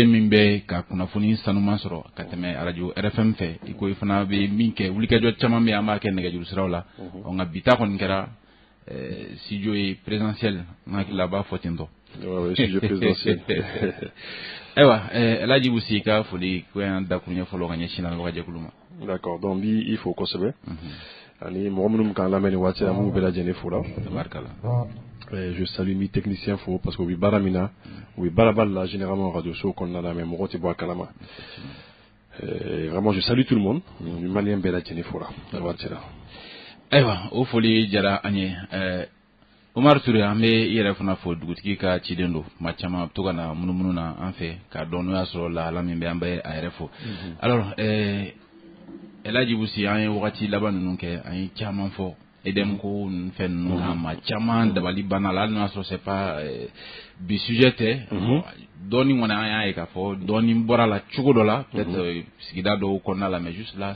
sigilen min bɛ ka kunnafoni sanuman sɔrɔ ka tɛmɛ radio RFM fɛ i ko i fana bɛ min kɛ wulikajɔ caman bɛ an b'a kɛ nɛgɛjuru siraw la nka bi ta kɔni kɛra studio ye présentiel n hakili b'a fɔ ten tɔ studio présidentiel ayiwa El Hadji Ibou Sy ka foli ko yan dakuruɲɛ fɔlɔ ka ɲɛsin lamɛnbaga jɛkulu ma. D'accord, donc bi il faut kosɛbɛ ani mɔgɔ minnu kan lamɛn ni waati an b'u bɛɛ lajɛlen fo la. Je salue mes techniciens fo parce que u bɛ baara min na u bɛ baara la généralement radio so kɔnɔna la mais mɔgɔ tɛ bɔ a kalama. Vraiment je salue tout le monde ni malien bɛɛ lajɛlen fo la waati la. Ayiwa o foli jara an ye Omar Touré an bɛ i yɛrɛ fana fɔ dugutigi ka ciden don kuma caman to ka na munumunu na an fɛ k'a dɔn n'o y'a sɔrɔ lahala min bɛ an bɛ a yɛrɛ fɔ. Alors El Hadji Ibou Sy an ye wagati laban ninnu kɛ an ye caman fɔ Edem ko fɛn ninnu na maa caman dabali banna la hali n'o y'a sɔrɔ c'est pas bi sujet tɛ dɔɔni kɔni an y'a ye k'a fɔ dɔɔni bɔra la cogo dɔ la peut-être sigida dɔw kɔnɔna la mais juste là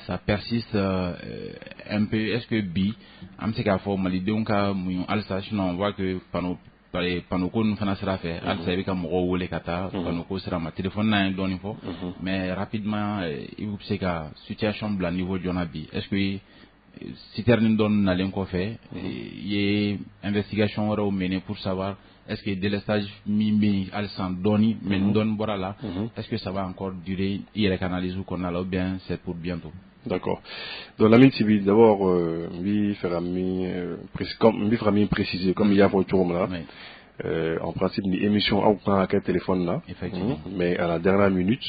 ça persiste un peu. Est-ce que bi an bɛ se k'a fɔ malidenw ka muɲu halisa sinon on voit que panoko ninnu fana sira fɛ halisa i bɛ ka mɔgɔw wele ka taa panoko sira ma téléphone na ye dɔɔni fɔ mais rapidement i bɛ se ka situation bila niveau jɔna bi est-ce que citerne dɔɔni nalen kɔfɛ i ye investigation wɛrɛw mené pour savoir est-ce que délestage min bɛ yen halisa dɔɔni mais dɔɔni bɔra la est-ce que ça va encore durer i yɛrɛ ka analyse kɔnɔna la ou bien c'est pour bientôt? D'accord. Donc Lamine Sibi, d'abord, oui, faire mi préciser comme il y a pour tout le monde là. En principe, une émission à un téléphone là. Effectivement. Mais à la dernière minute,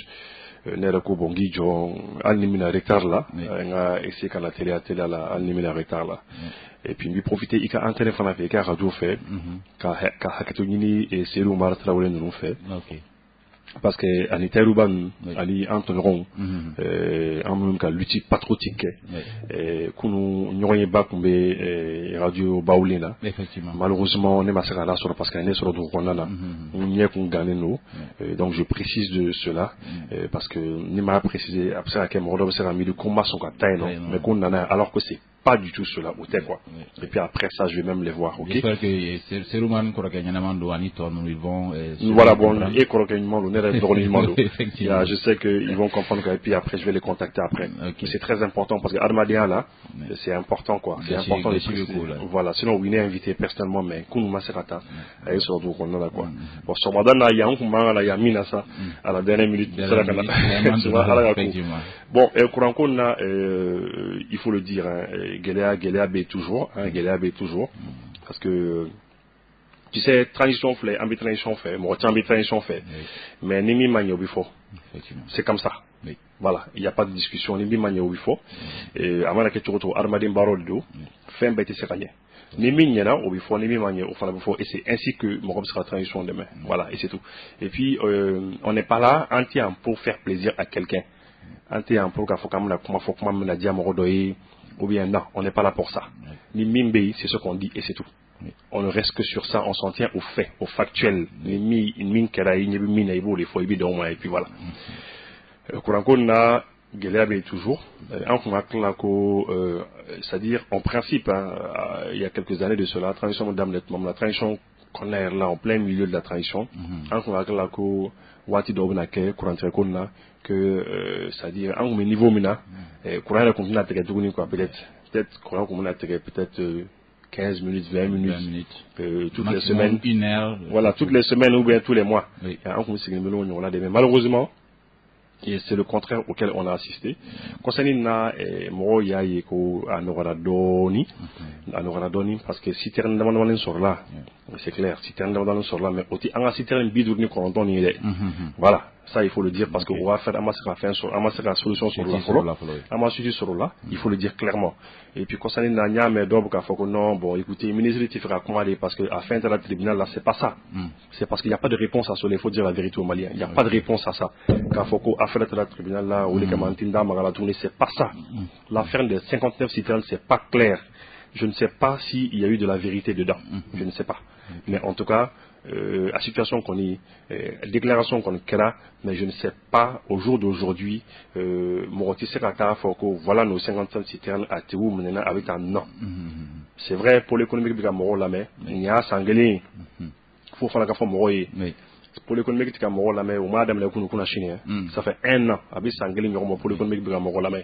Nereko Bongi John Alnimina retard là. On a essayé qu'à la télé à la Alnimina retard là. Et puis, lui profiter, il y a un téléphone avec un radio fait, qu'à Haketonini et Serou Martra nous fait. Ok. Parce que ani Taïrouban, ali Antoneron, en ka lutti patriotique, kunu nyoye ba kumbe radio Baoulina. Effectivement. Malheureusement, on est massacré là sur parce qu'on est sur le Rwanda. On y est qu'on gagne nous. Donc je précise de cela parce que ni m'a précisé après à quel moment c'est mis le combat sont à taille non, mais qu'on en a alors que c'est pas du tout cela ou quoi. Et puis après ça je vais même les voir, OK? J'espère que c'est Roman Korokanyaman do Anito nous ils vont voilà bon et Korokanyaman on est effectivement. Je sais qu'ils vont comprendre et puis après je vais les contacter après. Okay. C'est très important parce que Armadia là c'est important quoi. C'est important de préciser. Voilà, sinon on est invité personnellement mais qu'on m'a serata et sur donc on a quoi. Bon sur madame il y a un comment là il y a mina ça à la dernière minute bon et courant qu'on a il faut le dire Gelea B toujours toujours parce que tu sais transition fait transition fait moi transition fait mais nimi manio bifo c'est comme ça voilà il y a pas de discussion nimi manio bifo et avant que tu retrouves Armadin Barodo fin bête c'est gagné nimi nyana au bifo nimi manio au fana bifo et c'est ainsi que mon sera transition demain voilà et c'est tout et puis on n'est pas là entièrement pour faire plaisir à quelqu'un entièrement pour qu'il faut quand même la dire ou bien non, on n'est pas là pour ça. Ni Mimbe, c'est ce qu'on dit et c'est tout. On ne reste que sur ça, on s'en tient aux faits, aux factuels. Ni min keraï, ni min aïbo, les foibi d'au et puis voilà. Kouranko na Gelea toujours. C'est-à-dire, en principe, il y a quelques années de cela, la transition madame la transition qu'on est là en plein milieu de la transition. Wati do na ke courant na que c'est-à-dire en niveau mina courant la continue à quoi peut-être courant comme on peut-être 15 minutes 20 minutes toutes les semaines une heure voilà toutes les semaines ou bien tous les mois malheureusement et c'est le contraire auquel on a assisté. Concernant Moya Yeko à Noradoni, parce que si tu es dans sur là, c'est clair, si tu es dans sur là, mais aussi en assistant un bidou ni qu'on entend il est. Voilà, ça il faut le dire parce qu'on va faire la solution sur là, il faut le dire clairement. Et puis concernant Nanya, mais d'abord faut que non, bon écoutez, le ministre il fera comment aller parce que à fin de la tribunal là c'est pas ça. C'est parce qu'il n'y a pas de réponse à cela, il faut dire la vérité aux Maliens. Il n'y a pas de réponse à ça. Quand faut qu'à fin de la tribunal là, ou les Kamantinda Magala tourner, c'est pas ça. L'affaire des 59 citernes, c'est pas clair. Je ne sais pas s'il y a eu de la vérité dedans. Je ne sais pas. Mais en tout cas, la situation qu'on y, déclaration qu'on a, mais je ne sais pas au jour d'aujourd'hui, Moroti Sekata Foko, voilà nos 55 citernes à Théou Menena avec un non. C'est vrai pour l'économie de Moro là, mais il y a Sanguelé, faut faire la gaffe Moroye. pôle économique tika mɔgɔ lamɛn o m'a daminɛ kunun Chine ça fait 1 an a bɛ san kelen ɲɔgɔn ma pôle économique bɛ ka mɔgɔ lamɛn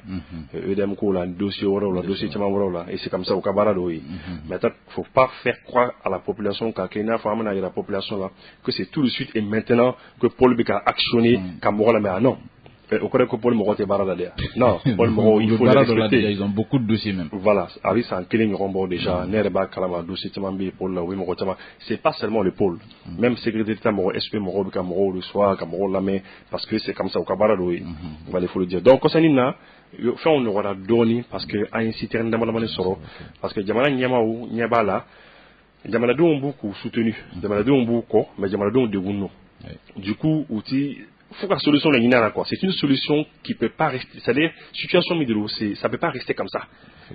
EDM ko la dossier wɛrɛw la dossier caman wɛrɛw la et c'est comme ça u ka baara dɔw ye mais faut pas faire croire à la population k'a kɛ i n'a fɔ an bɛna yira population la que c'est tout de suite et maintenant que pôle bɛ ka actionner ka mɔgɔ lamɛn ah non. Au cas où Paul Mogo est barré déjà. Non, Paul Mogo, il faut le respecter. Ils ont beaucoup de dossiers même. Voilà, avec ça, Kéling Rombo déjà, Nereba Kalama, dossier Tamambi, Paul Laoui Mogo Tama. C'est pas seulement le pôle. Même secrétaire d'État Mogo, SP Mogo, Kamoro, le soir, Kamoro Lamé, parce que c'est comme ça au Kabaradoui. Voilà, il faut le dire. Donc, Kosanina, fait on aura donné parce que à un cité d'Amalaman Soro, parce que Jamala Nyamaou, Nyabala, Jamalado ont beaucoup soutenu, Jamalado ont beaucoup, mais Jamalado ont dégoûté. Du coup, outil. Faut que la solution est quoi. C'est une solution qui peut pas rester. C'est-à-dire, situation midro, ça peut pas rester comme ça.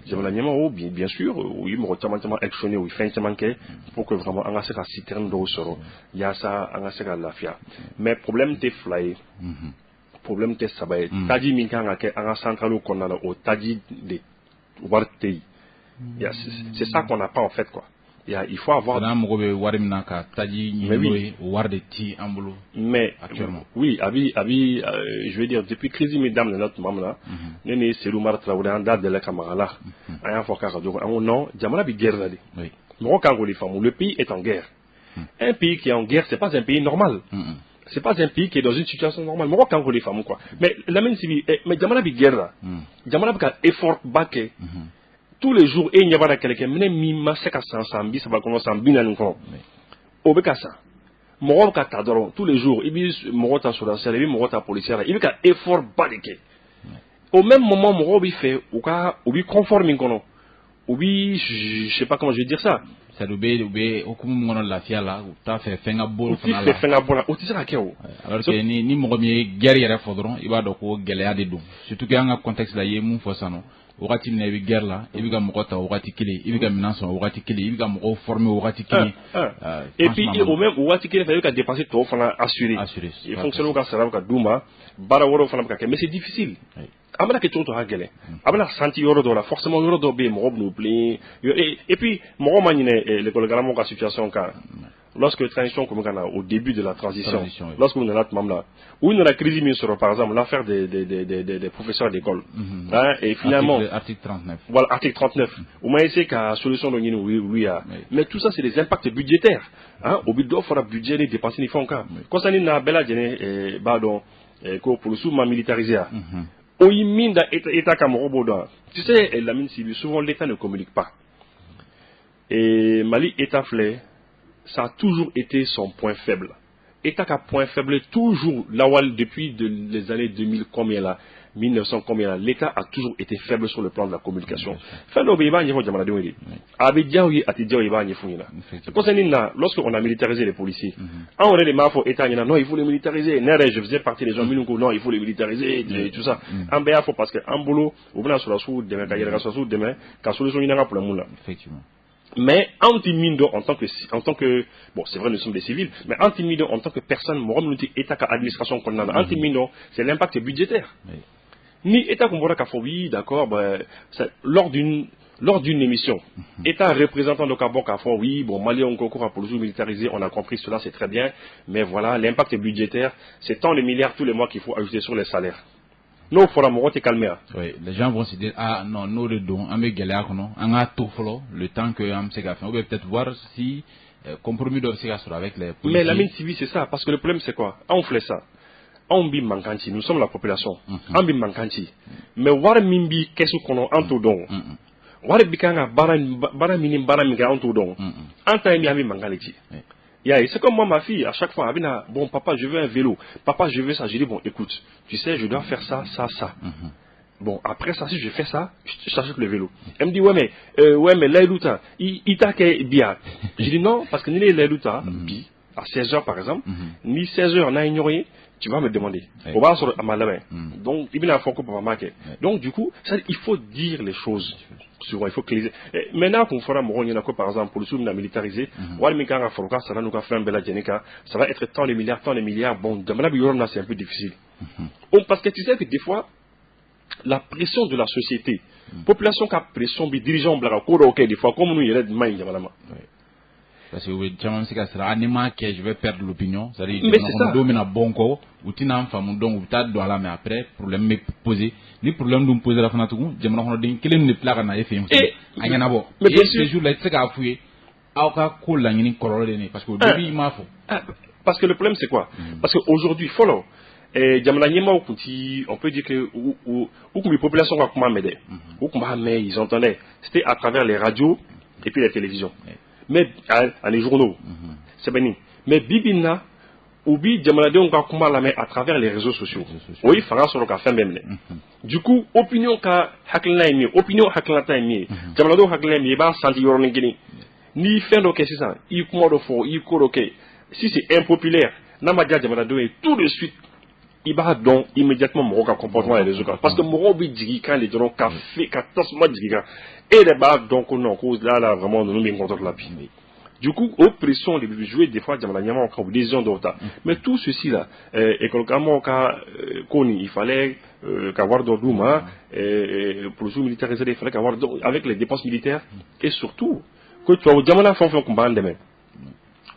Bien sûr, oui, mais automatiquement actionné, oui, fin manqué pour que vraiment on a cette citerne d'eau sur. Il y a ça, on a cette la fia. Mais problème t'es fly. Problème t'es sabay. Tadi minka on a central qu'on a au tadi de wartei. C'est ça qu'on n'a pas en fait quoi. Il faut avoir. Mais actuellement. Oui, je veux dire, depuis crise mesdames de notre maman là, Néné Seloumar Traoré en date de la Camarala, à un fois non, Jamala bi guerre là. Le pays est en guerre. Un pays qui est en guerre, c'est pas un pays normal. C'est pas un pays qui est dans une situation normale. Moi, quand les femmes quoi. Mais la même civile, mais Jamala bi guerre là. Jamala bi effort baqué. Tous les jours, il n'y a pas quelqu'un qui m'a fait ça va commencer à bien nous faire. Au Bekassa, mon t'adore tous les jours. Il dit mon sur la salle, il dit mon policier. Il dit effort badiqué. Au même moment, mon fait ou conforme qu'on ou je sais pas comment je vais dire ça. Ça doit être au moment la fiala ou t'as fait fenga bol fana la. Fenga bol ou tu sais à quel alors que ni mon premier guerrier faudront il va donc au galéa des dons. Surtout qu'il y a un contexte là, il y a mon fossano. Wakati na bi guerre la ibiga mokota wakati kile ibiga minanso wakati kile ibiga moko formé wakati kile et puis au même wakati kile fallait que dépasser tout fana assuré il fonctionne au sera ka duma bara woro fana ka mais c'est difficile amana que tout ha gele amana senti yoro do la forcément yoro do be mo no play et puis mo manine l'école garamo ka situation ka lorsque transition comme au début de la transition lorsque on est là même là où il y a la crise mise sur par exemple l'affaire des professeurs d'école et finalement article 39 voilà article 39 au moins c'est qu'à solution de oui mais tout ça c'est des impacts budgétaires au but d'offre budget les dépenses ni font quand concernant na bella gene pardon ko pour le sous militarisé au yimine état Cameroun tu sais la mine civile souvent l'état ne communique pas et Mali état flé ça a toujours été son point faible. État qu'à point faible, toujours, là où depuis les années 2000, combien là, 1900, combien là, l'État a toujours été faible sur le plan de la communication. Lorsqu'on a militarisé les policiers, on a des mafos, État, non, il faut les militariser. Je faisais partie des gens, non, il faut les militariser, tout ça. En béa, parce que en boulot, vous venez sur la soude demain, quand solution il y a pour le monde là. Effectivement. Mais anti-mindo en tant que bon c'est vrai nous sommes des civils mais anti-mindo en tant que personne morom état administration qu'on a anti-mindo c'est l'impact budgétaire ni état qu'on voit oui d'accord lors d'une émission état représentant de Cabon oui bon Mali on concourt pour le jour militarisé on a compris cela c'est très bien mais voilà l'impact budgétaire c'est tant de milliards tous les mois qu'il faut ajouter sur les salaires. Non, oui, les gens vont se dire ah non, nous le dons, on a tout le temps que on va peut-être voir si compromis doit se faire avec les policiers. Mais la mine civile c'est ça, parce que le problème c'est quoi? On fait ça, on bim mankanti, nous sommes la population, on bim mankanti, mais war mimbi qu'est-ce qu'on a en tout don, war bikanga bara minim bara miga en tout don, en temps il y a mi mangaliti. C'est comme moi, ma fille, à chaque fois, elle dit, bon, papa, je veux un vélo. Papa, je veux ça. Je dis, bon, écoute, tu sais, je dois faire ça. Bon, après ça, si je fais ça, je t'achète le vélo. Elle me dit, ouais, mais l'ailouta, il t'a qu'à bien. Je dis, non, parce que ni l'ailouta, à 16h, par exemple, ni 16h, on a ignoré, tu vas me demander. On va sur ma main. Donc, il y a un focus pour ma donc, du coup, il faut dire les choses. Souvent, il faut que les... Maintenant qu'on fera par exemple, pour le sous militarisé, ça va être tant de milliards. Bon, c'est un peu difficile. Parce que tu sais que des fois, la pression de la société, population qui a pression, dirigeants, des fois, comme nous, il y a des mains, parce que caman se ka sira anima que je vais perdre l'opinion, c'est-à-dire mais c'est ça domina bonko ou tina famu donc ou ta do ala mais après problème me poser ni problème dum poser la fana tugu jamana hono din kelen ni plaga na efe anyana bo mais bien sûr ce jour là c'est ka fouiller awka ko la ngini korole ni parce que au début il m'a faut parce que le problème c'est quoi parce que aujourd'hui follow jamana nyema okuti on peut dire que ou les populations va comment m'aider ou comment mais ils entendaient c'était à travers les radios et puis les télévisions mais les journaux c'est béni mais bibina Oubi Djamalade on va comment la mais à travers les réseaux sociaux. Oui, fera sur le café même. Du coup, opinion ka haklina emi, opinion haklina ta emi. Djamalade haklina emi ba santi yorone gini. Ni fin do que c'est ça. Il comment do fo, il ko ok. Si c'est impopulaire, nama dia Djamalade et tout de suite il va donc immédiatement mon comportement et les autres parce que mon bi digi quand les gens café 14 mois digi et les bas donc non cause là vraiment nous bien contre la vie. Du coup, oppression, les jouer des fois, des gens d'autres. Mais tout ceci là, économiquement, il fallait qu'avoir d'Ordouma, pour le jour militaire, il fallait qu'avoir avec les dépenses militaires, et surtout, que tu as au Diamana fait un combat demain.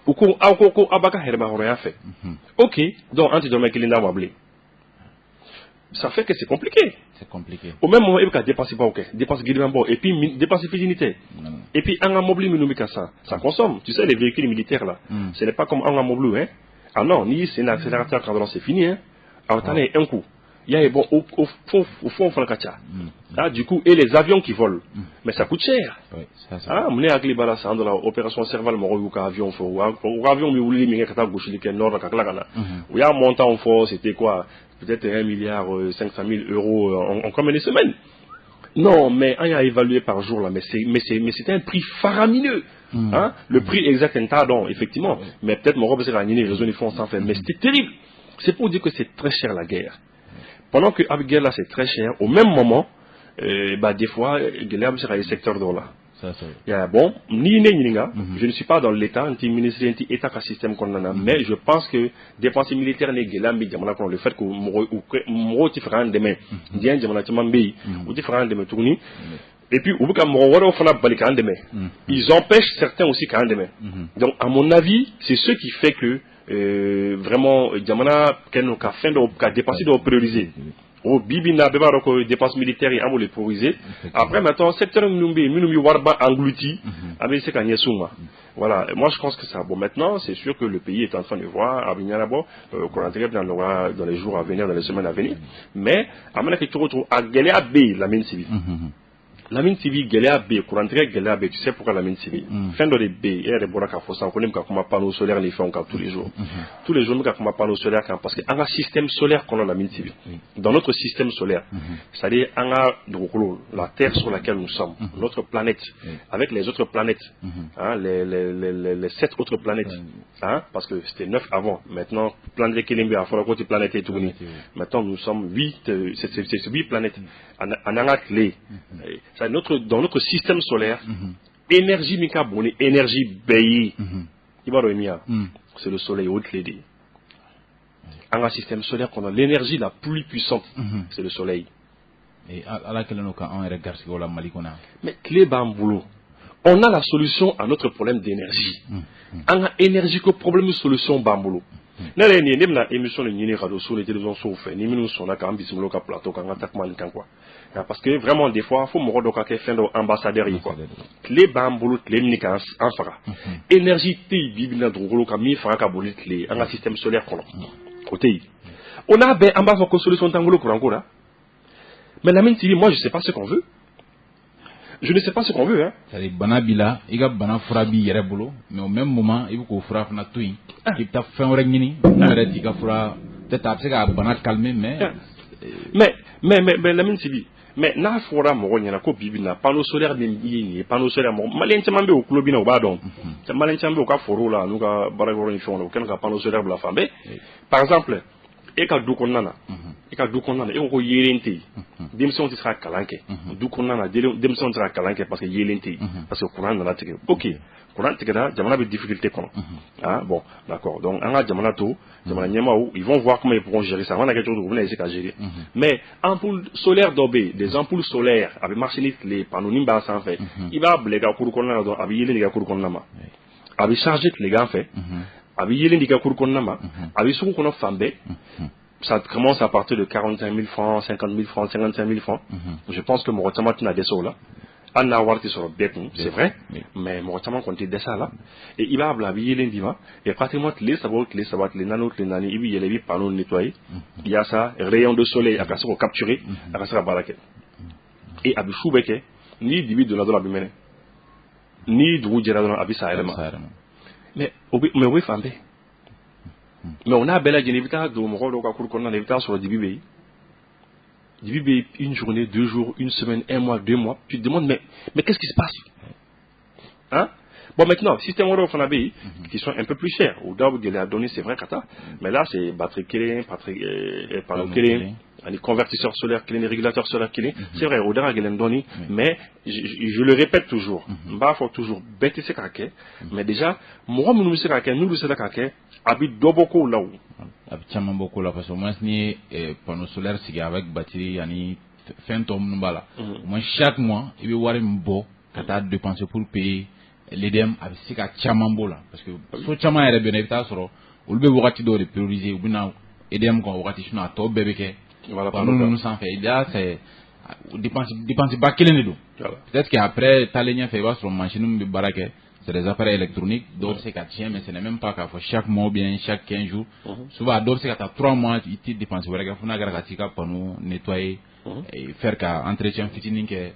Ou qu'on a Abaka Herma aurait fait. Ok, donc, anti-domaine qu'il n'a pas oublié. Ça fait que c'est compliqué. C'est compliqué. Au même moment, il y a dépenser pas ok, dépenser guidement et puis dépenser féminité. Et puis un mobile minimum ça consomme. Tu sais les véhicules militaires là, ce n'est pas comme un mobile hein. Ah non, ni c'est un accélérateur quand c'est fini hein. Alors t'en as un coup. Il y a bon au fond ah du coup et les avions qui volent. Mais ça coûte cher. Oui, ça. Ah, mon école bala ça dans l'opération Serval mon avion faut avion mi wuli mi ngata gauche li ken nord kakla kana. Il y a un montant fort, c'était quoi? Peut-être 1,5 milliard euros en combien de semaines? Non, mais on a évalué par jour là, mais c'était un prix faramineux. Hein? Le prix exact est tardon, effectivement. Mais peut-être mon robe c'est gagné, les zones font sans faire. Mais c'était terrible. C'est pour dire que c'est très cher la guerre. Pendant que la guerre là c'est très cher, au même moment, des fois, guerre c'est les secteurs d'or là. Bon, je ne suis pas dans l'État, l'État qui système qu'on a, mais je pense que dépenses militaires n'est le fait que moi différent demain, ou différent demain tourner, et puis ils empêchent certains aussi quand demain. Donc à mon avis, c'est ce qui fait que vraiment Djamana a fin de dépasser de prioriser. Au Bibina Beba dépenses militaires et amou les prioriser. Après maintenant secteur minumi warba englouti avec ces kanyesuma. Voilà, moi je pense que ça. Bon maintenant c'est sûr que le pays est en train de voir qu'on intègre dans les jours à venir, dans les semaines à venir. Mais à mon avis tu à Galéa B la mine civile. La mine civile Galéa B, courant direct Galéa B, tu sais pourquoi la mine civile. Fin de les B, et les boraka faut ça, on connaît comme panneau solaire les fait encore tous les jours. Tous les jours nous comme panneau solaire parce que un système solaire qu'on a la mine civile. Dans notre système solaire, c'est-à-dire un la Terre sur laquelle nous sommes, notre planète, avec les autres planètes, hein, les 7 autres planètes, hein, parce que c'était 9 avant. Maintenant, planète Kélimbe, à fond côté planète est tournée. Maintenant nous sommes 8, c'est 8 planètes. En clé. Dans notre système solaire, énergie mika bonne, énergie bayi. C'est le soleil haute l'aider. En un système solaire qu'on a l'énergie la plus puissante, c'est le soleil. Et à laquelle nous on regarde sur la malikona. Mais clé bamboulot. On a la solution à notre problème d'énergie. On a énergie que problème de solution bamboulot. Na le ni na émission le ni radio sur les télévisions sont fait ni nous sont là quand bismilo ka plateau quand attaquement kan quoi parce que vraiment des fois faut mo do ka ke fin do ambassadeur yi quoi clé bambulu clé ni kan en fara énergie té bibina drogolo ka mi fara ka bolit clé en système solaire kono côté on a ben ambassadeur ko solution tangolo courant là mais la mine moi je sais pas ce qu'on veut. Je ne sais pas ce qu'on veut, hein. C'est banabila, il y a bana furabi yerebolo, mais au même moment, il faut fura fna tui. Il t'a fait un regnini, il t'a fura, peut-être après que bana calmer, mais la mine civile. Mais na fura mo nyana ko bibina panneau solaire ni panneau solaire mo malien chamambe au clubina au badon. Malien chamambe au ka foro là, nous ka baragoro ni fon, aucun ka panneau solaire la fambe. Par exemple, e ka du konnana e ko yelente demson ti sera kalanke du konnana demson ti sera kalanke parce que yelente parce que courant na tike OK courant tike da jamana be difficulté kono ah bon d'accord donc anga jamana to jamana nyamaou ils vont voir comment ils pourront gérer ça on a quelque chose de venir essayer à gérer mais ampoule solaire d'obé des ampoules solaires avec marché les panneaux nimba sans fait il va bléga kuru konnana do abi yelente ga kuru konnama abi chargé les gars fait abi yelen diga cour konnama abi suku kono fambe ça commence à partir de 45 000 francs 50 000 francs 55 000 francs je pense que mon tama tina deso là anna warti sur bet c'est vrai mais mon tama compte de ça là et il va abi yelen diva et pratiquement les sabots les nanos les nani ibi yelebi panneau nettoyer il y a ça rayon de soleil à se capturer à se baraquer et abi choubeke ni dibi de la abi mene ni dugu jɛra dɔrɔn a bɛ sa yɛrɛ ma mais o bɛ fan bɛɛ mais on a bɛɛ lajɛlen i bɛ taa don mɔgɔw dɔw ka cour kɔnɔna na i bɛ taa sɔrɔ dibi bɛ yen une journée 2 jours une semaine 1 mois 2 mois tu te demandes mais qu'est-ce qui se passe hein bon maintenant système wɛrɛw fana bɛ yen qui sont un peu plus chers o dɔw bɛ gɛlɛya dɔɔni c'est vrai ka taa mais là c'est batterie kelen panneau kelen ani convertisseur solaire kelen ni régulateur solaire kelen c'est vrai o da ka gɛlɛn dɔɔni mais je le répète toujours n b'a fɔ toujours bɛɛ tɛ se k'a kɛ mais déjà mɔgɔ minnu bɛ se k'a kɛ n'olu sera k'a kɛ a bɛ dɔ bɔ kow la o a bɛ caman bɔ ko la parce que au moins ni ye panneau solaire sigi avec batterie ani fɛn tɔ minnu b'a la au moins chaque mois i bɛ wari min bɔ ka taa dépenser pour payer l'EDM a bɛ se ka caman b'o la parce que so caman yɛrɛ bɛ na i bɛ taa sɔrɔ olu bɛ wagati dɔw de prioriser u bɛ na EDM kan wagati sinon a tɔ bɛɛ bɛ kɛ panneau ninnu sanfɛ i da c'est dépense ba kelen de don peut-être que après taalen ɲɛfɛ i b'a sɔrɔ machine min bɛ baara kɛ c'est des appareils électroniques dɔw bɛ se ka tiɲɛ mais ce n'est même pas k'a fɔ chaque mois ou bien chaque 15 jours souvent dɔw bɛ se ka taa 3 mois i tɛ dépense wɛrɛ kɛ fo n'a kɛra ka t'i ka panneau nettoyer faire ka entretien fitinin kɛ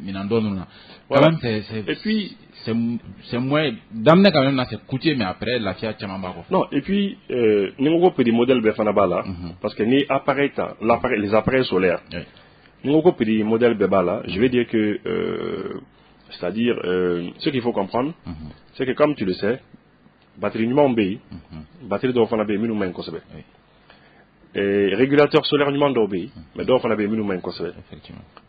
minɛn dɔ ninnu na quand même et puis c'est moins daminɛ quand même na c'est coûteux mais après lafiya caman b'a kɔfɛ non et puis ni n ko prix modèle bɛɛ fana b'a la parce que ni appareil ta les appareils solaires ni n ko prix modèle bɛɛ b'a la je vais dire que c'est-à-dire ce qu'il faut comprendre c'est que comme tu le sais batterie ɲumanw bɛ yen batterie dɔw fana bɛ yen minnu man ɲi kosɛbɛ régulateur solaire ɲuman dɔw bɛ yen mais dɔw fana bɛ yen minnu man ɲi kosɛbɛ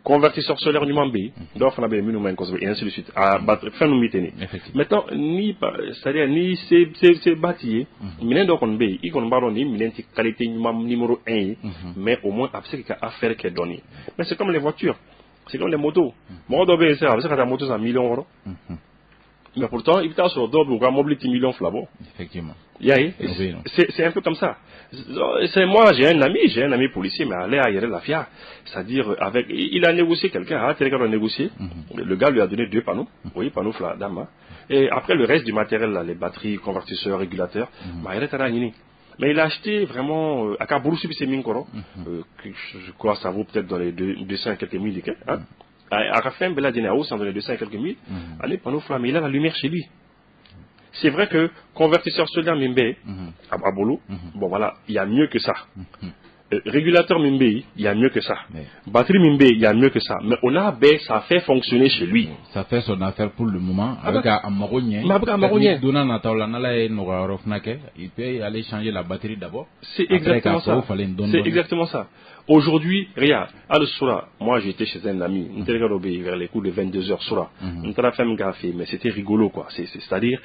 convertisseur solaire ɲuman bɛ yen dɔw fana bɛ yen minnu man ɲi kosɛbɛ et ainsi de suite a fɛn ninnu bɛ ten de maintenant ni c'est-à-dire ni c'est bati ye minɛn dɔ kɔni bɛ yen i kɔni b'a dɔn nin minɛn tɛ qualité ɲuman numéro 1 ye mais au moins a bɛ se k'i ka affaire kɛ dɔɔni mais c'est comme les voitures c'est comme les motos mɔgɔ dɔw bɛ yen a bɛ se ka taa moto san million wɔɔrɔ mais pourtant il bɛ taa sɔrɔ dɔw bɛ u ka mobili ti million fila bɔ effectivement c'est un peu comme ça moi j'ai un ami policier mais allez à yɛrɛ lafiya c'est-à-dire avec il a négocié quelqu'un a tere ka dɔ négocier le gars lui a donné 2 panneaux oui panneaux fila d'a ma et après le reste du matériel là les batteries convertisseurs régulateurs a yɛrɛ taara ɲini mais il a acheté vraiment à Kaburusu bɛ se min kɔrɔ je crois ça vaut peut-être dans les 200 quelques mille hein à ka fɛn bɛɛ lajɛlen a y'o san dans les 200 quelques mille ale panneaux fila mais il a la lumière chez lui. C'est vrai que convertisseur solaire Mimbe, à Bolo, bon voilà, il y a mieux que ça. Régulateur Mimbe, il y a mieux que ça. Batterie Mimbe, il y a mieux que ça. Mais on a ça fait fonctionner chez lui. Ça fait son affaire pour le moment. Avec un marognien. Il peut aller changer la batterie d'abord. C'est exactement ça. C'est exactement ça. Aujourd'hui, regarde, à le Soura, moi j'étais chez un ami, on était vers les coups de 22h Soura, on était fait un café, mais c'était rigolo quoi, c'est-à-dire,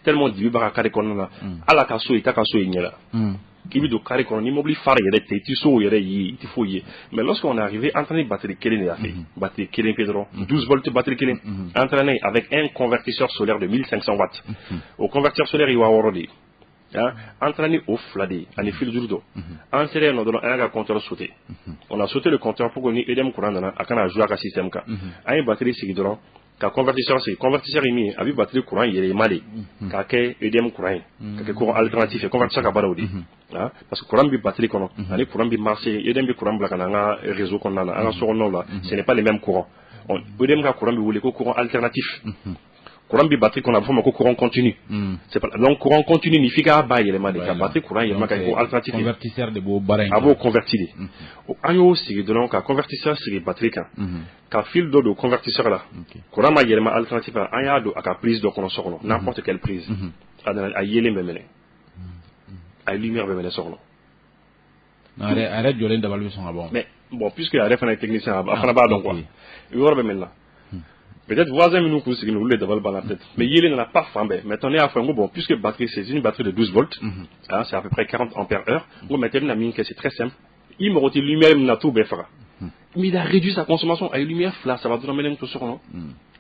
tellement de vibra carré qu'on a, à la casso et takasso et là. Qui veut de carré qu'on immobile phare, il y a des tissus, il y a des fouillés. Mais lorsqu'on est arrivé, entraîné batterie Kélé a fait, batterie Kélé Pedro, 12 volts batterie Kélé, entraîné avec un convertisseur solaire de 1500 watts. Au convertisseur solaire, il y a Warodi. Entraîné au fladé, en fil du dos. Entraîné dans un compteur sauté. On a sauté le compteur pour qu'on ait aidé courant dans un joueur à système. À une batterie, c'est que ka convertisseur est mis avec batterie courant, il est malé. Ka aidé courant, ka courant alternatif, et convertisseur ka baraudi. Parce que courant bi batterie qu'on a, les courants bi marché, aidé bi courant black na réseau qu'on a, un son là, ce n'est pas les mêmes courants. On aidé ka courant bi voulait courant alternatif. Courant bi batterie qu'on a besoin de courant continu. C'est pas donc courant continu ni figa ba yelema de ka batterie courant yelema ka ko alternatif. Convertisseur de bo barin. Abo convertir. O anyo sigi donc ka convertisseur sigi batterie ka fil do convertisseur là. Courant ma yelema alternatif anya do aka prise do kono sokolo n'importe quelle prise. A yele memene. A lumière memene sokolo. Arrête de d'avoir son bon. Mais bon puisque arrête un technicien afana ba donc quoi. Il y aura memene peut-être voisin nous qui nous voulait d'avoir la tête mais il n'a pas fambé maintenant on est à faire bon puisque batterie c'est une batterie de 12 volts c'est à peu près 40 ampères heure on mettait une amine c'est très simple il me retire lumière n'a tout befra mais il a réduit sa consommation à lumière là ça va donner même tout sur non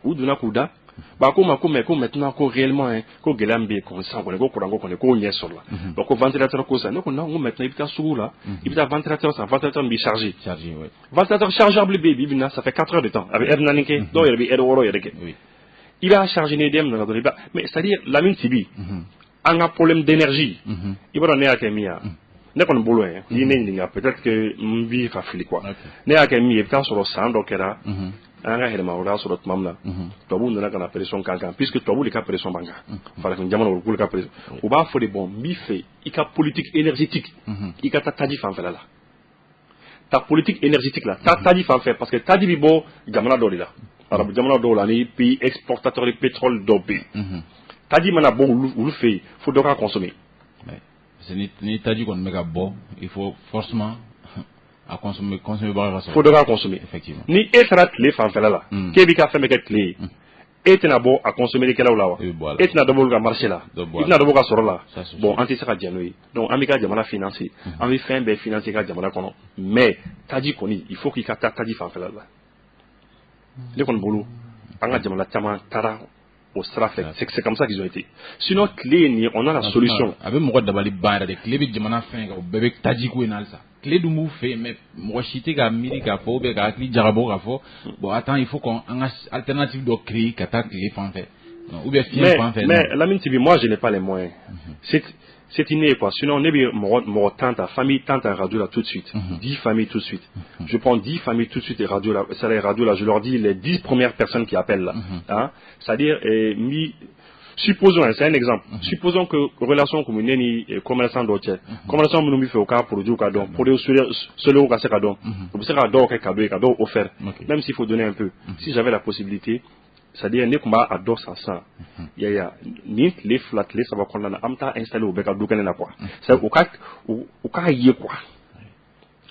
ou de la couda Bah, comme maintenant, réellement, qu'on gagne qu'on sent qu'on est courant, qu'on est qu'on y est sur là. Donc, au ventilateur, qu'on ça, nous, maintenant, il est sous là, il est à ventilateur, c'est un ventilateur chargé. Chargé, oui. Ventilateur chargeable, baby, ça fait 4 heures de temps. Avec Ernanike, donc, il y a Euro, il a chargé une idée, mais c'est-à-dire, la mine Tibi, on a un problème d'énergie. Il va donner à Kemia. Ne qu'on boulot, peut-être que m'vi rafili quoi. Ne à Kemia, il est sur le sang, donc, là. Un gars, il m'a sur notre maman là. Toi, n'a qu'à pression quelqu'un, puisque toi, vous, les cas pression banga. Fallait qu'on diamant au cas pression. Ou bah, faut des bons, bifé, il y a politique énergétique. Il y a ta tadif en fait là. Ta politique énergétique là, ta tadif en fait, parce que tadif est bon, diamant d'or là. Alors, diamant d'or là, les pays exportateurs de pétrole d'obé. Tadif mana bon, ou le fait, faut devoir consommer. C'est ni tadif qu'on met à bon, il faut forcément. À consommer faut devoir consommer effectivement ni etrat les fan fela là kebi ka femme ket clé etna bo à consommer les kala là etna d'abord ga marché là etna d'abord ga soro là bon anti saka dianoui donc amika jamana financier envie fin ben financier ga jamana kono mais tadi koni il faut qu'il ka tadi fan fela là les kon bolo anga jamana tama tara au strafet c'est comme ça qu'ils ont été sinon clé on a la solution avec moi d'abali bande de clé bi jamana fin ga bébé tadi ko inalsa clé du mou fait mais moi chité ga miri ga fo be ga clé jarabo ga fo bon attends il faut qu'on a alternative de créer kata clé fan fait ou bien mais la mine TV moi je n'ai pas les moyens c'est inné quoi sinon on est bien mon tante famille tante à radio là tout de suite 10 familles tout de suite je prends 10 familles tout de suite et radio là ça les radio là je leur dis les 10 premières personnes qui appellent là hein c'est-à-dire supposons, c'est un exemple. Supposons que relation commune ni commerçant d'autres. Commerçant nous fait au cas produit au cadeau, produit sur au cas cadeau. Vous savez cadeau offert. Même s'il faut donner un peu. Si j'avais la possibilité, c'est-à-dire ne kuma adore ça. Ya ni les flat les ça va qu'on a amta installé au bec à doucaner la quoi. C'est au cas y quoi.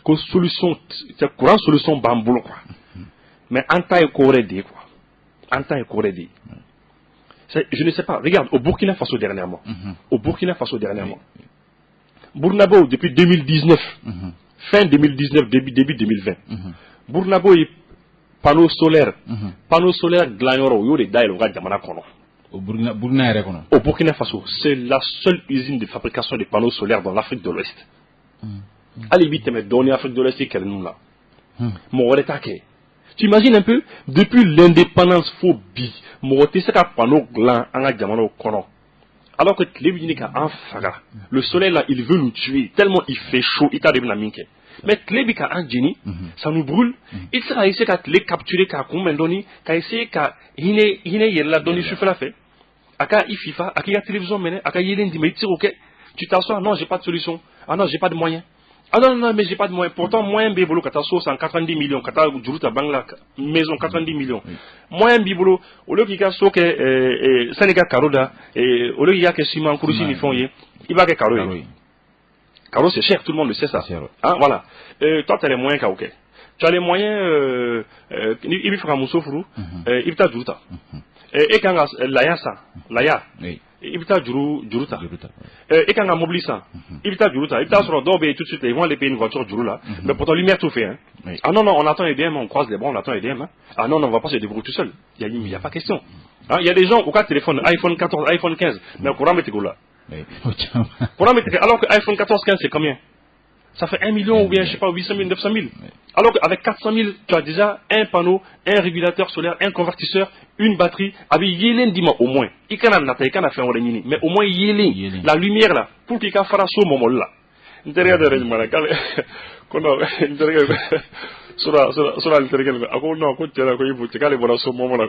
Que solution c'est courant solution bambou quoi. Mais en temps corrédé quoi. En temps corrédé. Je ne sais pas. Regarde, au Burkina Faso dernièrement. Bournabo, depuis 2019, fin 2019, début 2020. Bournabo est panneau solaire. Panneau solaire, Glanyoro, Yori Daïlo, Gadjamana Kono. Au Burkina Faso, c'est la seule usine de fabrication de panneaux solaires dans l'Afrique de l'Ouest. Allez vite, mais donner l'Afrique de l'Ouest, c'est qu'elle nous là. Mon tu imagines un peu, depuis l'indépendance phobie, panneau gland alors que le soleil là, il veut nous tuer, tellement il fait chaud, il t'a devenu la minke. Mais Tlebika en génie, ça nous brûle. Il sera essayé qu'à les capturer, qu'à combien qu'à essayer qu'à il la donné sur la fait. Aka ififa, aka télévision mené, aka yelen dit mais ok, tu t'assois, non j'ai pas de solution, ah non j'ai pas de moyens. Ah non, mais j'ai pas de moyens. Pourtant, moyen bibolo, kata sauce en 90 millions, kata juruta bangla, maison 90 millions. Moyen bibolo, au lieu qu'il y a sauce que, Sénégal Karoda, au lieu qu'il y a que Simon Kourousi ni font, il va que Karo. Karo c'est cher, tout le monde le sait ça. Hein, voilà. Toi, tu as les moyens Kaouké. Tu as les moyens, il va faire un moussoufrou, il va juruta. Et quand Laya ça, Laya. Ibita juruta. Et quand on mobilise ça, Ibita juruta. Ibita sur le dos, tout de suite, ils vont les payer une voiture juru là. Mais pourtant, lumière tout fait. Hein. Ah non, on attend EDM, on croise les bras, on attend EDM. Hein. Ah non, on va pas se débrouiller tout seul. Il n'y a pas question. Hein, il y a des gens au cas de téléphone, iPhone 14, iPhone 15, mais au courant, mettez-vous là. Alors que iPhone 14, 15, c'est combien? Ça fait 1 million ou bien, je sais pas, 800 000, 900 000. Alors qu'avec 400 000, tu as déjà un panneau, un régulateur solaire, un convertisseur, une batterie, avec yélen, dis-moi, au moins. Il y a fait un réuni, mais au moins yélen, la lumière là, pour qu'il y ait un ce moment là. Derrière de Réjimana, sura l'intérieur, ako non, ko tera ko yibu tikale bora so momo la.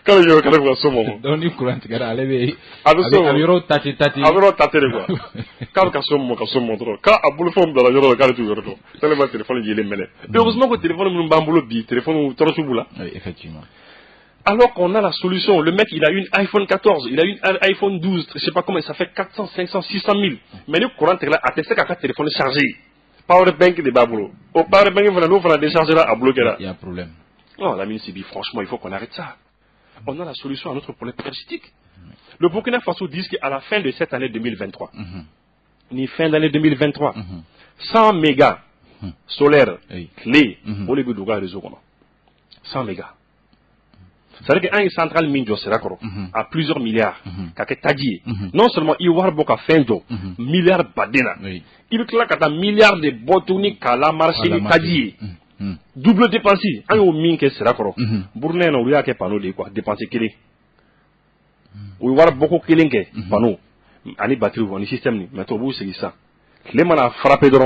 Kala yo kala bora so momo. Doni courant gara alebe. Abiro tati le quoi. Kala ka so momo tro. Ka abulu fom da la yoro kala tu yoro. Téléphone téléphone yele mele. Heureusement que téléphone mun bambulo bi, téléphone tro subula. Oui, effectivement. Alors qu'on a la solution, le mec il a une iPhone 14, il a une iPhone 12, je sais pas comment, ça fait 400, 500, 600 000. Mais le courant là, attesté qu'à téléphone chargé. Power bank de Baboulo. Au power bank, on va décharger là à bloquer là. Il y a un problème. Non, la mine Sibi, franchement, il faut qu'on arrête ça. On a la solution à notre problème énergétique. Le Burkina Faso dit qu'à la fin de cette année 2023, ni fin d'année 2023, 100 mégas solaires clés, au lieu de réseau. 100 mégas. C'est-à-dire qu'un central minjo sera à plusieurs milliards, kake tadji. Non seulement il va avoir fenjo, milliards badena. Il y a milliards de botuni kala marché ni tadji. Double dépense, un au min que sera koro. Bourne no ya ke pano de quoi, dépenser kele. Ou voir beaucoup kelenke pano. Ani batterie ou ani système ni, mais tout vous c'est ça. Les man a frappé de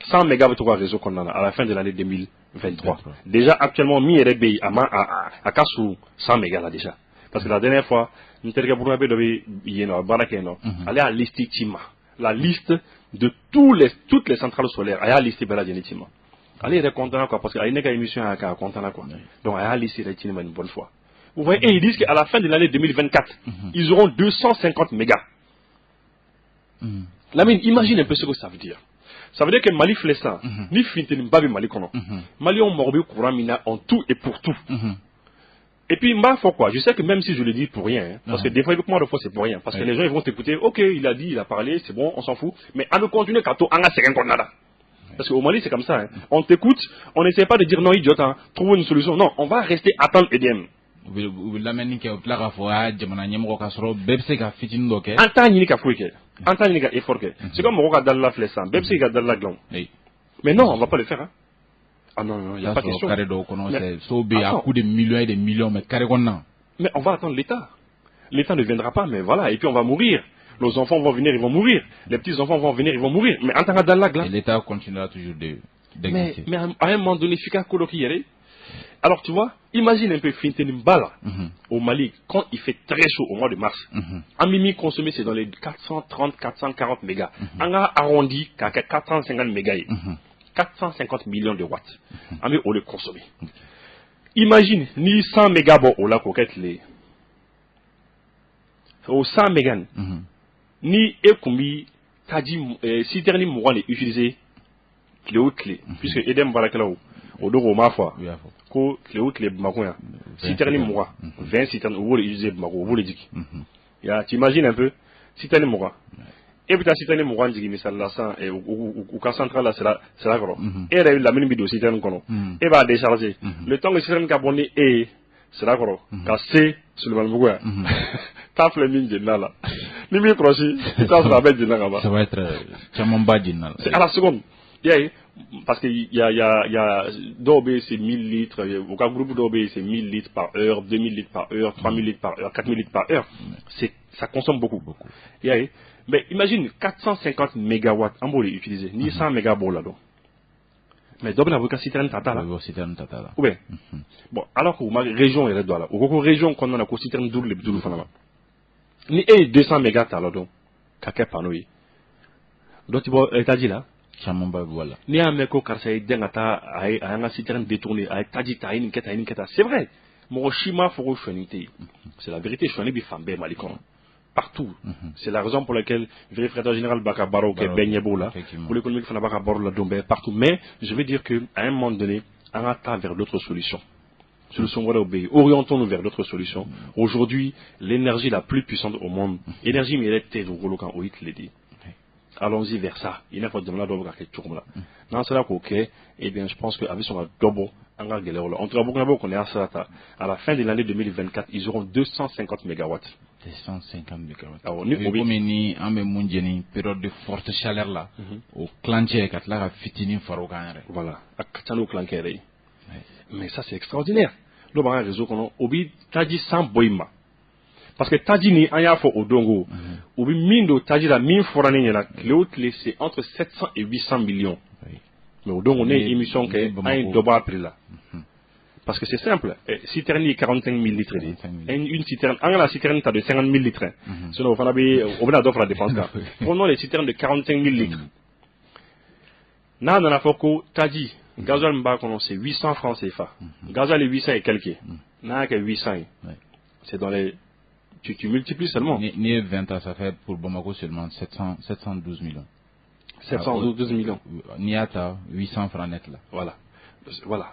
100 mégabits de réseau qu'on a à la fin de l'année 2023. Déjà, actuellement, mi RB à Kassou 100 mégas là déjà. Parce que la dernière fois, nous avons allé à liste Tima. La liste de toutes les centrales solaires. Elle a listé Bela Tima. Allez, elle est content quoi, parce qu'il y a une émission à content quoi. Donc, elle a listé Tima une bonne fois. Vous voyez, et ils disent qu'à la fin de l'année 2024, ils auront 250 mégas. Lamine, imagine un peu ce que ça veut dire. Ça veut dire que Mali fait ça. Ni Finté, ni Mbabi Mali Kono. Mali ont mordu courant mina en tout et pour tout. Et puis, Mba, faut quoi? Je sais que même si je le dis pour rien, parce que des fois, c'est pour rien. Parce que les gens, ils vont t'écouter, ok, il a dit, il a parlé, c'est bon, on s'en fout. Mais à nous continuer, Kato, Anga, c'est rien qu'on a là. Parce qu'au Mali, c'est comme ça. On t'écoute, on n'essaie pas de dire non, idiot, trouve une solution. Non, on va rester attendre EDM. Lamine ke tlaga fo a jamana nyemgo ka soro bebse ka fitin doke anta ni ka fuike anta ni ka effort ke c'est comme Moroka dans la flèche bebse ka dans la glon mais non on va pas le faire hein. Ah non il y a pas question carré do kono c'est sobe à coup de millions et de millions mais carré konna mais on va attendre l'état ne viendra pas mais voilà et puis on va mourir nos enfants vont venir ils vont mourir les petits enfants vont venir ils vont mourir mais anta dans la glon l'état continuera toujours d'exister mais à un moment donné fika koloki yere. Alors tu vois, imagine un peu Fintenibala au Mali, quand il fait très chaud au mois de mars. Un mimi consommé c'est dans les 430-440 mégas. On a arrondi qu'à 450 mégas. 450 millions de watts. On le consommé. Imagine, ni 100 mégas bon au la coquette les. Au 100 mégas. Ni Ekumbi, Tadi, si terni mourant les utiliser, clé ou clé. Puisque Edem Barakalao. Au dos ma foi ko cléo clé makoya citerni moura 20 citernes ou les utiliser mako vous le dites ya tu imagines un peu citerni moura et puis ta citerni moura ndigi misal la san et ou ka central là c'est là gros et la mine bido citerni kono et va décharger le temps que citerni carboné et c'est là gros ka c sur le malboua taf le mine de là ni mi crochi ça sera bête de là ça va être chamamba dinal c'est à la seconde parce que il y a d'OB c'est 1000 litres, au cas groupe d'OB c'est 1000 litres par heure, 2000 litres par heure, 3000 litres par heure, 4000 litres par heure. Ça consomme beaucoup. Mais imagine 450 mégawatts en bolé utilisé, ni 100 mégawatts là-dedans. Mais d'OB n'a pas citerne tata là. Oui. Bon, alors que ma région est là, ou région qu'on a la citerne double les bidous fanama. Ni 200 mégawatts là-dedans, kaka panoui. Donc tu vois, t'as dit là. Voilà. Ni un mec au quartier d'Engata a un citerne détourné, a tadi taïn keta. C'est vrai. Mon chima faut chaniter. C'est la vérité. Je suis un fambé malikon. Partout. C'est la raison pour laquelle le vérificateur général Baka Baro qui est Benyebo là, pour l'économie qui Baka Baro la Dombe partout. Mais je veux dire que à un moment donné, on attend vers d'autres solutions. Solutions orientons-nous vers d'autres solutions. Aujourd'hui, l'énergie la plus puissante au monde, énergie militaire au Rolokan Oit l'a dit. Allons-y vers ça. Il n'y a pas de mal à quelque chose là. Dans cela, ok, eh bien, je pense qu'avec son double, on a galéré là. On travaille qu'on est à ça. À la fin de l'année 2024, ils auront 250 mégawatts. 250 mégawatts. Alors, nous, période de forte chaleur là, au clanché, quand là, fitini faroukan. Voilà. À Katano clanché. Mais ça, c'est extraordinaire. Nous, on a un réseau qu'on a, obi, t'as dit sans boïma. Parce que Tadji ni aya fo odongo ou bi mindo Tadji la min forane la clé c'est entre 700 et 800 millions. Mais odongo n'est émission que un doba prix là. Parce que c'est simple, citerne 45 000 litres une citerne la citerne ta de 50 000 litres. Sinon on va d'offre la dépense là. Prenons les citernes de 45 000 litres. Na na foko Tadji gasoil mba kono c'est 800 francs CFA. Gasoil est 800 et quelques. Na que 800. C'est dans les tu multiplies seulement. Ni 20 ans, ça fait pour Bamako seulement 712 millions. 712 millions. Niata, 800 francs net là. Voilà.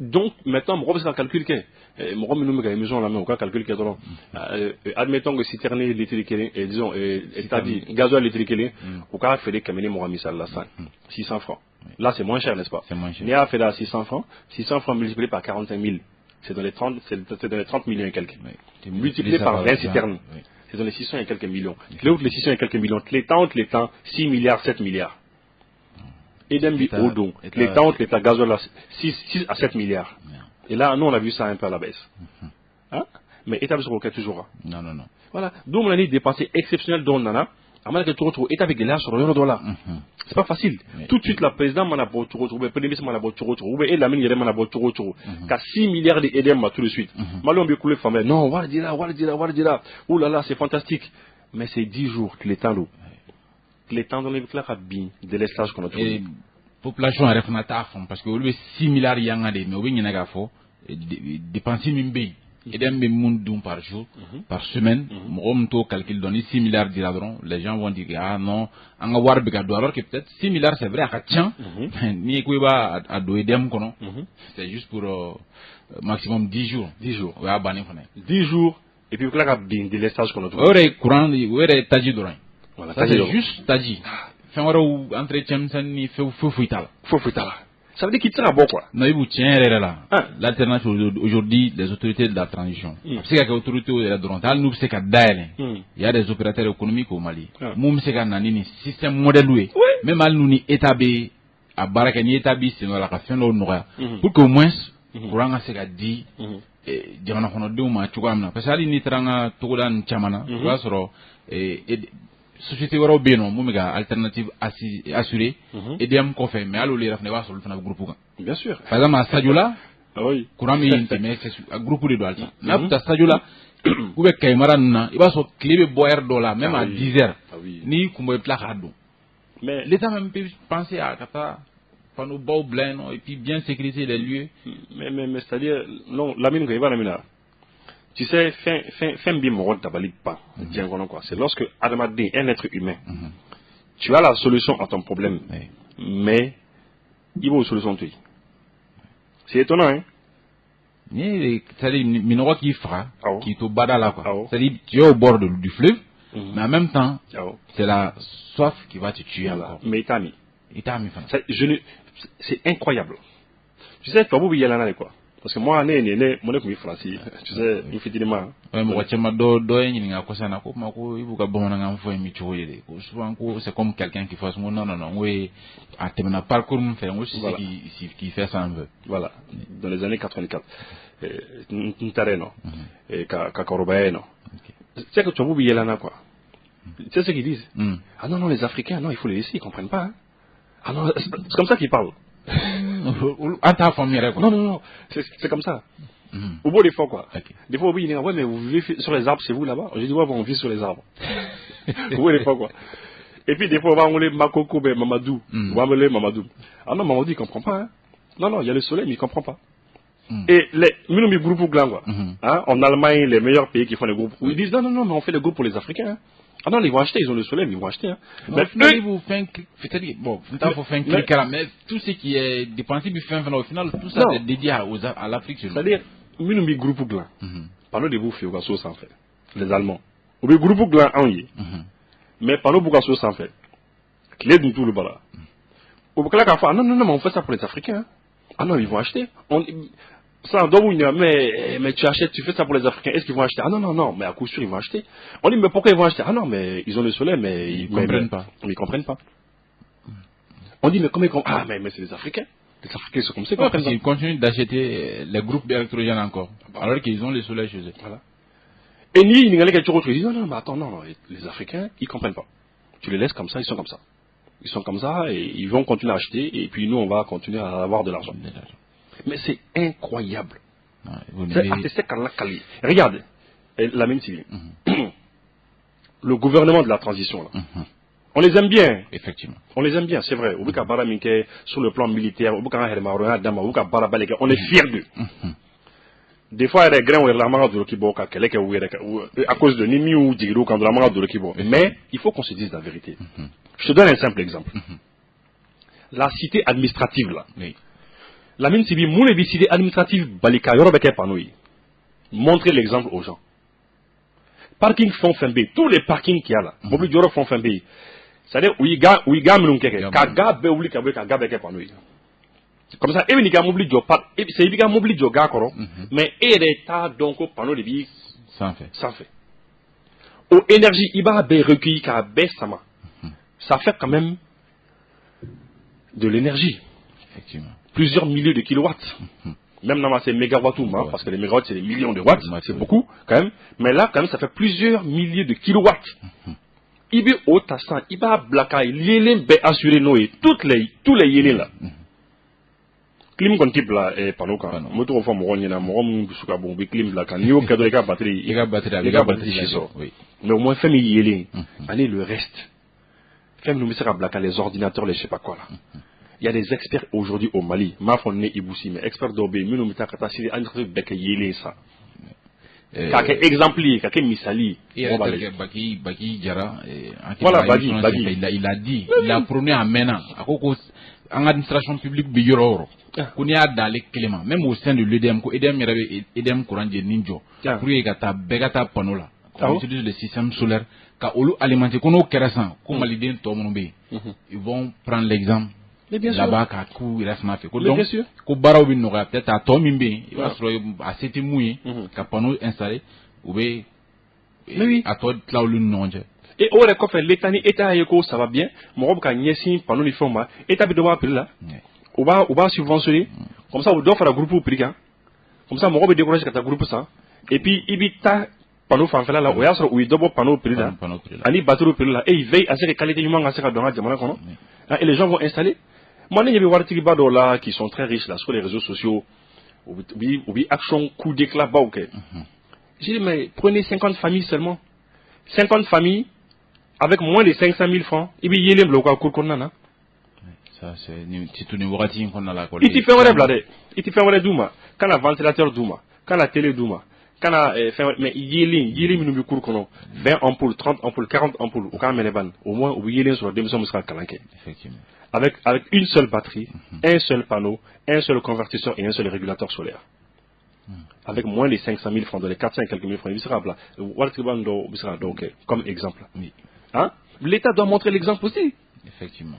Donc maintenant, on va calculer que, admettons que citerne électrique, disons, gasoil électrique, au cas fait des camions, on va mis ça là, 600 francs. Là, c'est moins cher, n'est-ce pas? C'est moins cher. Nia fait là 600 francs multiplié par 45 000. c'est dans les 30 millions et quelques. Multiplié par 20 citernes, c'est dans les 600 et quelques millions. Les autres, les 600 et quelques millions, les temps, 6 milliards, 7 milliards. Et d'un but au don, les temps, gasoil, 6 à 7 milliards. Et là, nous, on a vu ça un peu à la baisse. Hein? Mais État sur lequel toujours. Non. Voilà. Donc, on a dit dépenser exceptionnel dont on en a. Avant que tu retrouves État avec là sur le dollar. C'est pas facile. Tout de suite, le président m'a beau tout retrouver, le premier ministre m'a beau tout retrouver, et la mine m'a beau tout retrouver. Qu'à 6 milliards d'EDM tout de suite. Malon bien coulé famille. Non, voilà, ouh là là, c'est fantastique. Mais c'est 10 jours que les temps l'eau. Les temps dans les clairs bien, de l'estage qu'on a trouvé. Population a refait parce que au lieu 6 milliards yanga de, mais au bien n'a faux, dépenser mimbe. Et d'un million par jour, par semaine, on to calcule donner 6 milliards d'euros, les gens vont dire ah non, on va voir bigado alors que peut-être 6 milliards c'est vrai à tiens, ni quoi va à doer dem kono, c'est juste pour maximum 10 jours. 10 jours. Ouais, à banner 10 jours et puis là bien de l'estage qu'on a trouvé. Ouais, courant, ouais, taji d'oreille. Voilà, ça c'est juste taji. Fin ou entretien ça ni feu fuitala. Ça veut dire qu'il tient à bon quoi. Non, il vous tient là. L'alternative aujourd'hui, les autorités de la transition. C'est qu'avec l'autorité de la droite, nous c'est qu'à d'ailleurs, il y a des opérateurs économiques au Mali. Nous c'est qu'à nani système modèle loué. Même à nous ni établi à Baraka ni établi c'est dans la fin de l'honneur. Pour qu'au moins, courant c'est qu'à dit, diana kono de ma chugamna. Parce que ali ni tranga togodan chamana, va soro société européenne, nous avons alternative assurée et des hommes qu'on fait, mais alors les rafnes va sur le groupe. Bien sûr. Par exemple, à Sadiola, oui. Courant mais c'est un groupe de dollars. Mais à Sadiola, vous avez Kaimarana, il va se clé boire dollar, même à 10 heures. Ni comme un plat mais l'État même peut penser à Kata, panneau bas blanc, et puis bien sécuriser les lieux. Mais c'est-à-dire, non, la mine que va la mine. Tu sais, fin bien mon rôle d'abalik pas. C'est lorsque Adamadin, un être humain, tu as la solution à ton problème, mais il faut une solution de tout. C'est étonnant, hein? C'est-à-dire, Minora qui fera, qui est au bas là, quoi. C'est-à-dire, tu es au bord du fleuve, mais en même temps, c'est la soif qui va te tuer encore. Mais c'est incroyable. Tu sais, toi, vous y aller quoi? Parce que moi, mon économie française, tu sais, effectivement. Oui, moi, c'est comme quelqu'un qui fait non, oui, à terminer parcours, qui fait ça un peu. Voilà, dans les années 84. Ntareno, et Kakorobaeno. Tu sais que tu as oublié là, quoi. Tu sais ce qu'ils disent? Ah non, les Africains, non, il faut les laisser, ils comprennent pas. Ah non, c'est comme ça qu'ils parlent. Non, c'est comme ça. Au bout des fois, quoi. Des fois, oui, ouais, mais vous vivez sur les arbres, c'est vous là-bas. J'ai dit, ouais, on vit sur les arbres. Au bout des fois, quoi. Et puis, des fois, on va appeler Makoko, Mamadou. On va appeler Mamadou. Ah non, Mamadou, il comprend pas, hein. Non, il y a le soleil, mais il comprend pas. Et nous, les groupes glands, quoi. En Allemagne, les meilleurs pays qui font les groupes, ils disent, non, mais on fait les groupes pour les Africains, hein. Ah non, ils vont acheter, ils ont le soleil, mais ils vont acheter. Hein. Mais eux, vous faites un clic, bon, il faut faire un clic, mais tout ce qui est dépensé, au final, tout ça est dédié à l'Afrique. C'est-à-dire, nous, les groupes glands, parlons de vous, Fiogasso, sans fait, les Allemands. Ou les groupes glands, en y. Mais parlons de Bougasso, sans fait. Clé de tout le bas. Au Boucala, non, mais on fait ça pour les Africains. Ah non, ils vont acheter. Ça, mais tu achètes, tu fais ça pour les Africains, est-ce qu'ils vont acheter? Ah non, mais à coup sûr, ils vont acheter. On dit, mais pourquoi ils vont acheter? Ah non, mais ils ont le soleil, mais ils comprennent pas. Ils comprennent pas. On dit, mais comment ils comprennent? Ah, mais c'est les Africains. Les Africains sont comme ça. Parce qu'ils continuent d'acheter les groupes d'électrogènes encore, alors qu'ils ont le soleil chez eux. Voilà. Et ni, ils disent, non, mais attends, non, les Africains, ils comprennent pas. Tu les laisses comme ça, ils sont comme ça. Ils sont comme ça, et ils vont continuer à acheter, et puis nous, on va continuer à avoir de l'argent. Mais c'est incroyable. C'est regarde, la même civile. Le gouvernement de la transition, là. On les aime bien. Effectivement. On les aime bien, c'est vrai. Sur le plan militaire, on est fiers d'eux. Des fois, il y a des grains où la main de l'Okibo, à cause de Nimi ou Digiro, quand la main de l'Okibo. Mais il faut qu'on se dise la vérité. Je te donne un simple exemple. La cité administrative, là. La mine civique, mon cité administrative, balika, yorobeke panoui. Montrez l'exemple aux gens. Parking font fin B, tous les parkings qu'il y a là, Bobli Dioro font fin B. C'est-à-dire, oui, gars, m'nounkeke, kaga be ouli kabe, kaga beke panoui. Comme ça, et bien mobile job pas, c'est bien mobile job gars mais et l'état donc panneau de vie sans fait. Au énergie, il va recueillir qu'à baisse ça fait quand même de l'énergie. Effectivement. Plusieurs milliers de kilowatts. Même dans c'est mégawatts parce que les mégawatts c'est des millions de watts, c'est beaucoup quand même. Mais là quand même ça fait plusieurs milliers de kilowatts. Il va au tassan, il va blaquer, il va assurer nous et tous les yélés là. Clim kon type là et panneau quand moto au fond mon na mon suka bon bi clim là quand niveau cadre ka batterie il batterie oui mais au moins fait mi yélé allez le reste fait nous sera blaquer les ordinateurs les je sais pas quoi là. Il y a des experts aujourd'hui au Mali ma fonné ibusi mais experts d'obé nous nous kata siri entre bec yélé ça kaka exempli kaka misali Baki Jara voilà Baki il a dit il a prôné à Mena à cause en administration publique bi yoro qu'on y a dans les cléments même au sein de l'EDM ko EDM yarabe EDM courant de ninjo pour y gata begata panola on utilise le système solaire ka olu alimenter kono kerasan ko maliden to monbe ils vont prendre l'exemple là-bas ka ku irasma fait ko donc ko baraw bi no peut-être à to mimbe il va se à cette mouillé ka panneau installé ou be à to tlaulu nonje. Et au reco fait l'état ni état yeko ça va bien mon ka nyesi panneau ni format état bi doit appeler là on va subventionner comme ça on doit faire un groupe prix comme ça mon robe décourage que ta groupe ça et puis ibita panneau fanfela là où ya sera où il doit panneau prix là ani batterie prix là et il veille à ce que qualité humaine à ce que dans jamana kono et les gens vont installer moi il y a des wartiki bado là qui sont très riches là sur les réseaux sociaux oui action coup d'éclat ba OK j'ai dit mais prenez 50 familles seulement 50 familles avec moins de 500 000 francs et puis yélem bloqué cour konnana. Ça c'est tout niveau rating qu'on a là. Il te fait un blade, il te fait un douma. Quand la ventilateur douma, quand la télé douma, quand la mais yélim nous court kono 20 ampoules, 30 ampoules, 40 ampoules au Cameroun au moins au yélim sur la démission sera calanqué. Effectivement. Avec une seule batterie, un seul panneau, un seul convertisseur et un seul régulateur solaire. Avec moins de 500 000 francs, dans les 400 et quelques mille francs, il sera là. Comme exemple. Oui. Hein? L'État doit montrer l'exemple aussi. Effectivement.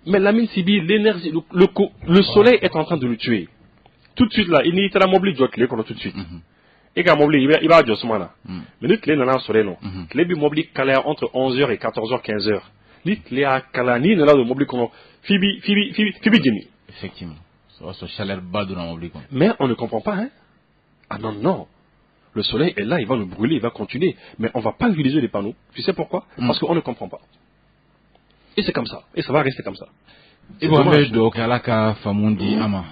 Mais la mine Sibi, l'énergie, le soleil est en train de le tuer. Tout de suite là, il n'y a pas mobile tout de suite. Et quand mobile, il va à là. Mais nous, clé n'a soleil non. Clé bi mobile calé entre 11h et 14h, 15h. Clé à calani n'a de mobile comme Fibi Jimmy. Effectivement. Ça chaleur bas de la mobile. Mais on ne comprend pas, hein. Ah non. Le soleil est là, il va nous brûler, il va continuer. Mais on ne va pas utiliser les panneaux. Tu sais pourquoi? Parce qu'on ne comprend pas. Et c'est comme ça. Et ça va rester comme ça. Et bon, donc, à la famundi ama.